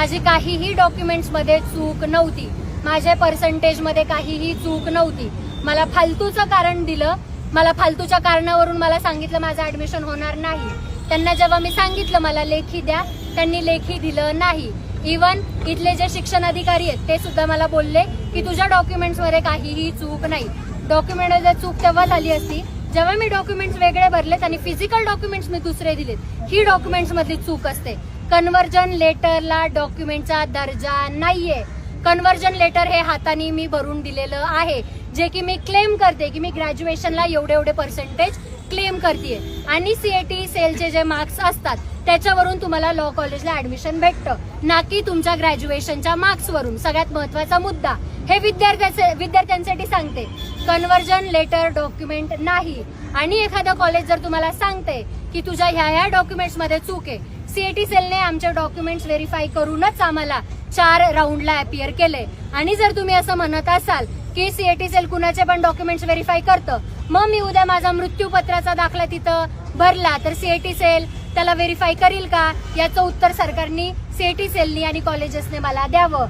माझी काहीही डॉक्युमेंट्समध्ये चूक नव्हती, माझ्या पर्सेंटेजमध्ये काहीही चूक नव्हती. मला फालतूचं कारण दिलं, मला फालतूच्या कारणावरून मला सांगितलं माझं ऍडमिशन होणार नाही. त्यांना जेव्हा मी सांगितलं मला लेखी द्या, त्यांनी लेखी दिलं नाही. इव्हन इथले जे शिक्षण अधिकारी आहेत ते सुद्धा मला बोलले की तुझ्या डॉक्युमेंट्समध्ये काहीही चूक नाही. डॉक्युमेंटमध्ये चूक तेव्हा झाली असती जेव्हा मी डॉक्युमेंट्स वेगळे भरलेत आणि फिजिकल डॉक्युमेंट्स मी दुसरे दिलेत. ही डॉक्युमेंट्स मधली चूक असते. कन्व्हर्जन लेटरला डॉक्युमेंटचा दर्जा नाहीये. कन्व्हर्जन लेटर हे हाताने मी भरून दिलेलं आहे, जे की मी क्लेम करते की मी ग्रॅज्युएशनला एवढे पर्सेंटेज क्लेम करते. आणि सीएटी सेलचे जे मार्क्स असतात त्याच्यावरून तुम्हाला लॉ कॉलेजला ऍडमिशन भेटतं, ना की तुमच्या ग्रॅज्युएशनच्या मार्क्सवरून. सगळ्यात महत्वाचा मुद्दा हे विद्यार्थ्यांसाठी सांगते, कन्व्हर्जन लेटर डॉक्युमेंट नाही. आणि एखादं कॉलेज जर तुम्हाला सांगते की तुझ्या ह्या डॉक्युमेंट्समध्ये चूक आहे, सीएटी सेलने आमचे डॉक्युमेंट्स व्हेरीफाय करूनच आम्हाला 4 राऊंडला अपियर केले. आणि जर तुम्ही असं म्हणत असाल की सीएटी सेल कुणाचे पण डॉक्युमेंट्स व्हेरीफाय करतं, मग मी उद्या माझा मृत्यूपत्राचा दाखला तिथं भरला तर सीएटी सेल त्याला व्हेरीफाय करील का? याचं उत्तर सरकारने, सीएटी सेलनी आणि कॉलेजेसने मला द्यावं.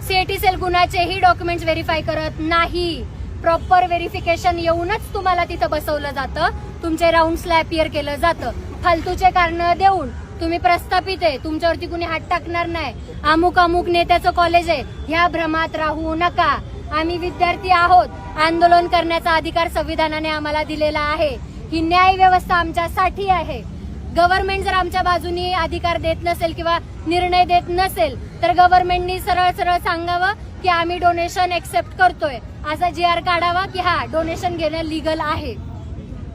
सीएटी सेल कुणाचेही डॉक्युमेंट्स व्हेरीफाय करत नाही. प्रॉपर व्हेरिफिकेशन येऊनच तुम्हाला तिथं बसवलं जातं, तुमचे राऊंड्सला अपियर केलं जातं. फालतूचे कारण देऊन तुम्ही प्रस्थापित आहे, तुमच्यावरती कुणी हात टाकणार नाही, अमुक नेत्याचं कॉलेज आहे, ह्या भ्रमात राहू नका. आम्ही विद्यार्थी आहोत, आंदोलन करण्याचा अधिकार संविधानाने आम्हाला दिलेला आहे. ही न्याय व्यवस्था आमच्यासाठी आहे. गव्हर्नमेंट जर आमच्या बाजूनी अधिकार देत नसेल किंवा निर्णय देत नसेल तर गव्हर्नमेंटनी सरळ सांगावं की आम्ही डोनेशन एक्सेप्ट करतोय, असा GR काढावा की हा डोनेशन घेणं लिगल आहे.